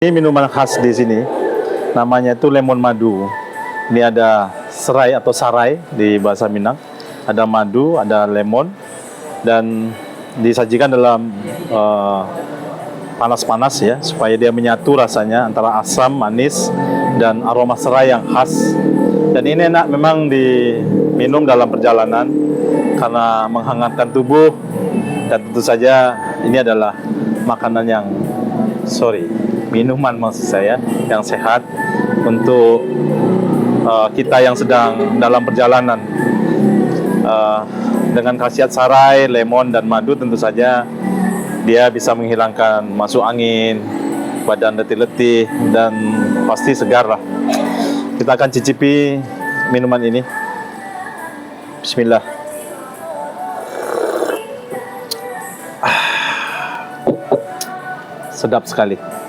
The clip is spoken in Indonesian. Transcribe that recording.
Ini minuman khas di sini, namanya itu lemon madu. Ini ada serai atau sarai di bahasa Minang. Ada madu, ada lemon, dan disajikan dalam panas-panas ya, supaya dia menyatu rasanya antara asam, manis, dan aroma serai yang khas. Dan ini enak memang diminum dalam perjalanan karena menghangatkan tubuh, dan tentu saja ini adalah makanan yang minuman maksud saya yang sehat untuk kita yang sedang dalam perjalanan. Dengan khasiat sarai, lemon, dan madu tentu saja dia bisa menghilangkan masuk angin, badan letih-letih, dan pasti segar lah. Kita akan cicipi minuman ini. Bismillah. Sedap sekali.